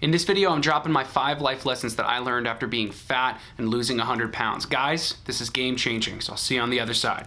In this video, I'm dropping my 5 life lessons that I learned after being fat and losing 100 pounds. Guys, this is game changing, so I'll see you on the other side.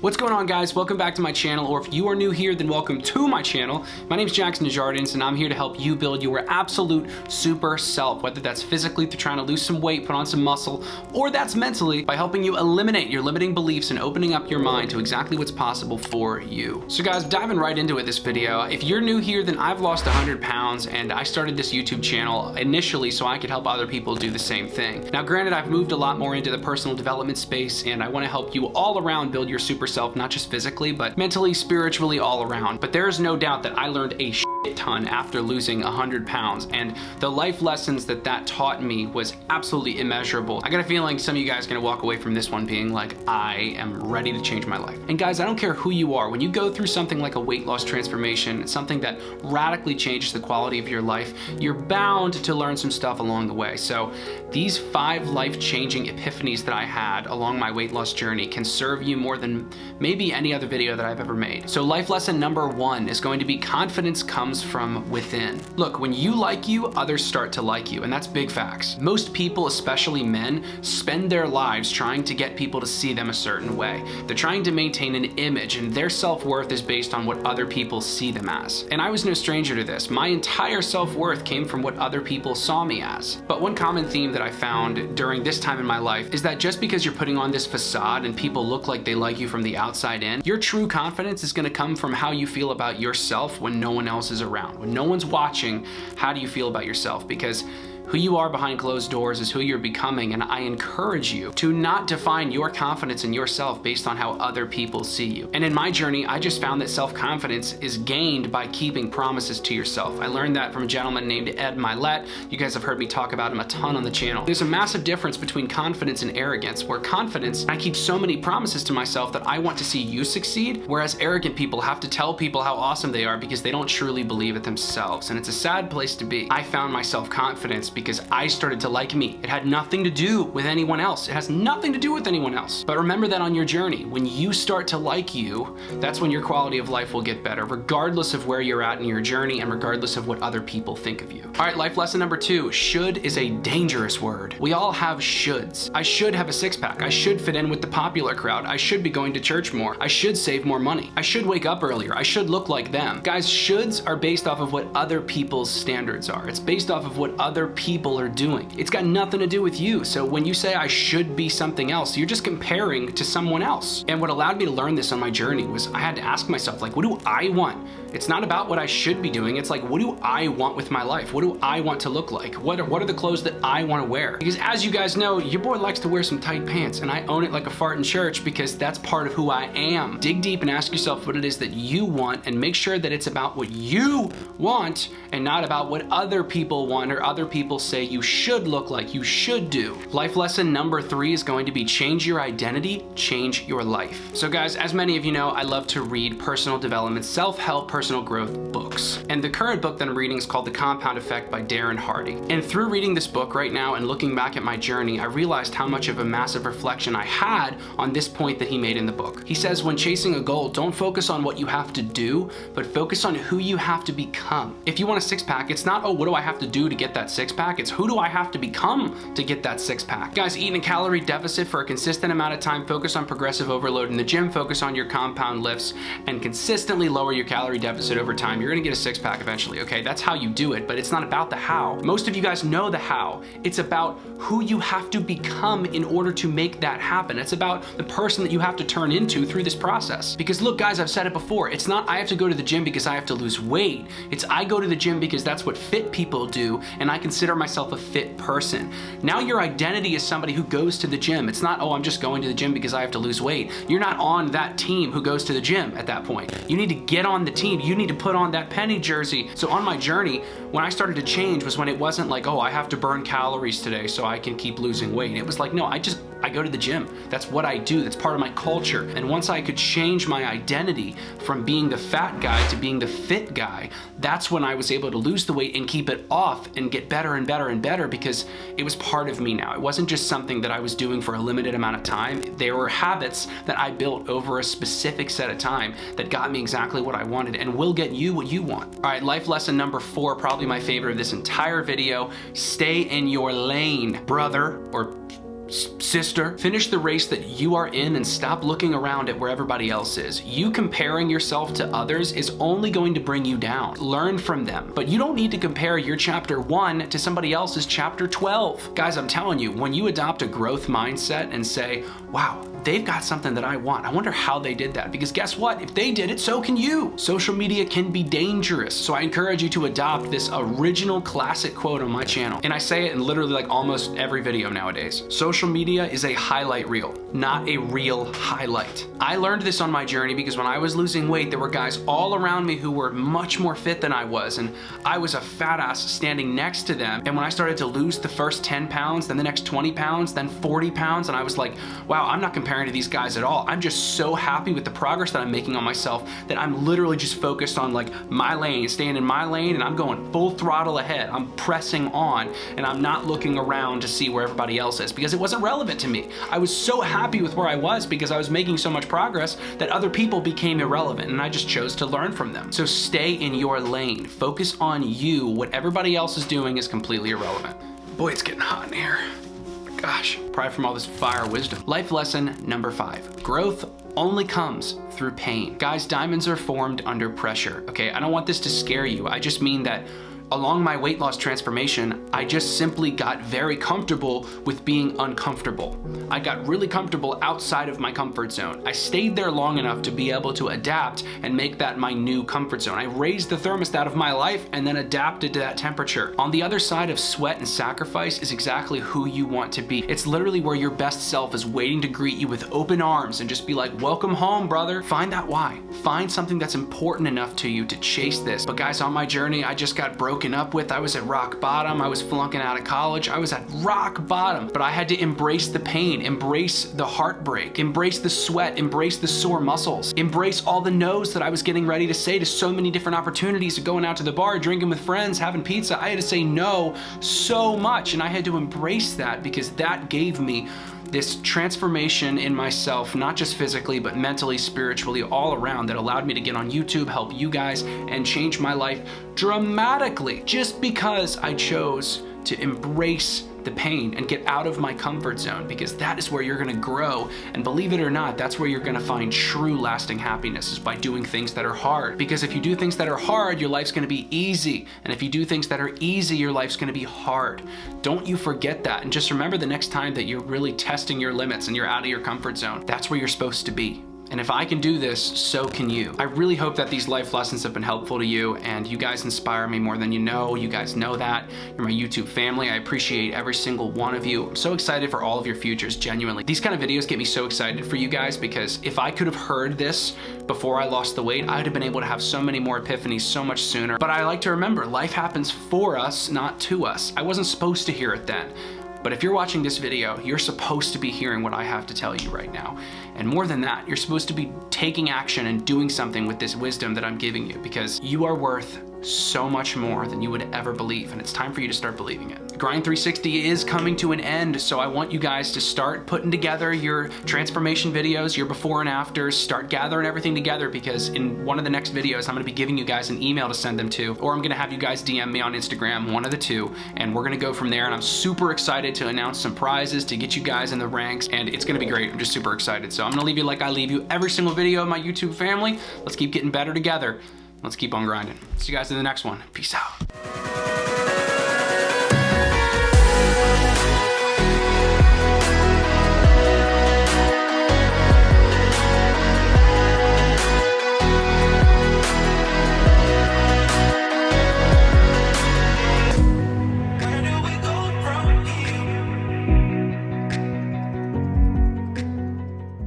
What's going on, guys? Welcome back to my channel, or if you are new here, then welcome to my channel. My name is Jackson Desjardins, and I'm here to help you build your absolute super self, whether that's physically through trying to lose some weight, put on some muscle, or that's mentally by helping you eliminate your limiting beliefs and opening up your mind to exactly what's possible for you. So guys, diving right into it this video, if you're new here, then I've lost 100 pounds, and I started this YouTube channel initially so I could help other people do the same thing. Now, granted, I've moved a lot more into the personal development space, and I want to help you all around build your super self, not just physically, but mentally, spiritually, all around. But there is no doubt that I learned a shit ton after losing 100 pounds, and the life lessons that taught me was absolutely immeasurable. I got a feeling some of you guys are gonna walk away from this one being like, I am ready to change my life. And guys, I don't care who you are, when you go through something like a weight loss transformation, something that radically changes the quality of your life, you're bound to learn some stuff along the way. So these 5 life-changing epiphanies that I had along my weight loss journey can serve you more than maybe any other video that I've ever made. So life lesson number 1 is going to be confidence comes from within. Look, when you like you, others start to like you, and that's big facts. Most people, especially men, spend their lives trying to get people to see them a certain way. They're trying to maintain an image, and their self-worth is based on what other people see them as. And I was no stranger to this. My entire self-worth came from what other people saw me as. But one common theme that I found during this time in my life is that just because you're putting on this facade and people look like they like you from the outside in, your true confidence is gonna come from how you feel about yourself when no one else is around. When no one's watching, how do you feel about yourself? Because who you are behind closed doors is who you're becoming, and I encourage you to not define your confidence in yourself based on how other people see you. And in my journey, I just found that self-confidence is gained by keeping promises to yourself. I learned that from a gentleman named Ed Milet. You guys have heard me talk about him a ton on the channel. There's a massive difference between confidence and arrogance, where confidence, I keep so many promises to myself that I want to see you succeed, whereas arrogant people have to tell people how awesome they are because they don't truly believe it themselves. And it's a sad place to be. I found my self-confidence because I started to like me. It had nothing to do with anyone else. It has nothing to do with anyone else. But remember that on your journey, when you start to like you, that's when your quality of life will get better, regardless of where you're at in your journey and regardless of what other people think of you. All right, life lesson number 2, should is a dangerous word. We all have shoulds. I should have a six-pack. I should fit in with the popular crowd. I should be going to church more. I should save more money. I should wake up earlier. I should look like them. Guys, shoulds are based off of what other people's standards are. It's based off of what other people are doing. It's got nothing to do with you. So when you say I should be something else, you're just comparing to someone else. And what allowed me to learn this on my journey was I had to ask myself, like, what do I want? It's not about what I should be doing. It's like, what do I want with my life? What do I want to look like? What are the clothes that I want to wear? Because as you guys know, your boy likes to wear some tight pants, and I own it like a fart in church because that's part of who I am. Dig deep and ask yourself what it is that you want, and make sure that it's about what you want and not about what other people want or other people say you should look like, you should do. Life lesson number 3 is going to be change your identity, change your life. So guys, as many of you know, I love to read personal development, self-help, personal growth books. And the current book that I'm reading is called The Compound Effect by Darren Hardy. And through reading this book right now and looking back at my journey, I realized how much of a massive reflection I had on this point that he made in the book. He says, when chasing a goal, don't focus on what you have to do, but focus on who you have to become. If you want a six-pack, it's not, oh, what do I have to do to get that six-pack? It's who do I have to become to get that six-pack? Guys, eat in a calorie deficit for a consistent amount of time, focus on progressive overload in the gym, focus on your compound lifts, and consistently lower your calorie deficit over time. You're gonna get a six-pack eventually, okay? That's how you do it, but it's not about the how. Most of you guys know the how. It's about who you have to become in order to make that happen. It's about the person that you have to turn into through this process. Because look, guys, I've said it before, it's not I have to go to the gym because I have to lose weight. It's I go to the gym because that's what fit people do, and I consider myself a fit person. Now your identity is somebody who goes to the gym. It's not, oh, I'm just going to the gym because I have to lose weight. You're not on that team who goes to the gym at that point. You need to get on the team. You need to put on that penny jersey. So on my journey, when I started to change was when it wasn't like, oh, I have to burn calories today so I can keep losing weight. It was like, no, I just I go to the gym. That's what I do. That's part of my culture. And once I could change my identity from being the fat guy to being the fit guy, that's when I was able to lose the weight and keep it off and get better and better and better, because it was part of me now. It wasn't just something that I was doing for a limited amount of time. There were habits that I built over a specific set of time that got me exactly what I wanted and will get you what you want. All right, life lesson number 4, probably my favorite of this entire video. Stay in your lane, brother or sister. Finish the race that you are in and stop looking around at where everybody else is. You comparing yourself to others is only going to bring you down. Learn from them, but you don't need to compare your chapter 1 to somebody else's chapter 12. Guys, I'm telling you, when you adopt a growth mindset and say, wow, they've got something that I want. I wonder how they did that, because guess what? If they did it, so can you. Social media can be dangerous. So I encourage you to adopt this original classic quote on my channel. And I say it in literally like almost every video nowadays. Social media is a highlight reel, not a real highlight. I learned this on my journey because when I was losing weight, there were guys all around me who were much more fit than I was, and I was a fat ass standing next to them. And when I started to lose the first 10 pounds, then the next 20 pounds, then 40 pounds, and I was like, wow, I'm not comparing to these guys at all. I'm just so happy with the progress that I'm making on myself that I'm literally just focused on like my lane, staying in my lane, and I'm going full throttle ahead. I'm pressing on, and I'm not looking around to see where everybody else is, because it wasn't relevant to me. I was so happy with where I was because I was making so much progress that other people became irrelevant, and I just chose to learn from them. So stay in your lane. Focus on you. What everybody else is doing is completely irrelevant. Boy, it's getting hot in here. Gosh, probably from all this fire wisdom. Life lesson number 5. Growth only comes through pain. Guys, diamonds are formed under pressure, okay? I don't want this to scare you. I just mean that along my weight loss transformation, I just simply got very comfortable with being uncomfortable. I got really comfortable outside of my comfort zone. I stayed there long enough to be able to adapt and make that my new comfort zone. I raised the thermostat of my life and then adapted to that temperature. On the other side of sweat and sacrifice is exactly who you want to be. It's literally where your best self is waiting to greet you with open arms and just be like, welcome home, brother. Find that why. Find something that's important enough to you to chase this. But guys, on my journey, I just got broken up with. I was at rock bottom. I was flunking out of college. I was at rock bottom, but I had to embrace the pain, embrace the heartbreak, embrace the sweat, embrace the sore muscles, embrace all the no's that I was getting ready to say to so many different opportunities of going out to the bar, drinking with friends, having pizza. I had to say no so much, and I had to embrace that because that gave me this transformation in myself, not just physically, but mentally, spiritually, all around, that allowed me to get on YouTube, help you guys, and change my life dramatically, just because I chose to embrace the pain and get out of my comfort zone, because that is where you're gonna grow. And believe it or not, that's where you're gonna find true lasting happiness, is by doing things that are hard. Because if you do things that are hard, your life's gonna be easy. And if you do things that are easy, your life's gonna be hard. Don't you forget that. And just remember, the next time that you're really testing your limits and you're out of your comfort zone, that's where you're supposed to be. And if I can do this, so can you. I really hope that these life lessons have been helpful to you, and you guys inspire me more than you know. You guys know that. You're my YouTube family. I appreciate every single one of you. I'm so excited for all of your futures, genuinely. These kind of videos get me so excited for you guys, because if I could have heard this before I lost the weight, I would have been able to have so many more epiphanies so much sooner. But I like to remember, life happens for us, not to us. I wasn't supposed to hear it then. But if you're watching this video, you're supposed to be hearing what I have to tell you right now. And more than that, you're supposed to be taking action and doing something with this wisdom that I'm giving you, because you are worth so much more than you would ever believe, and it's time for you to start believing it. Grind 360 is coming to an end, so I want you guys to start putting together your transformation videos, your before and afters, start gathering everything together, because in one of the next videos, I'm gonna be giving you guys an email to send them to, or I'm gonna have you guys DM me on Instagram, one of the two, and we're gonna go from there. And I'm super excited to announce some prizes to get you guys in the ranks, and it's gonna be great. I'm just super excited. So I'm gonna leave you like I leave you every single video of my YouTube family. Let's keep getting better together. Let's keep on grinding. See you guys in the next one. Peace out.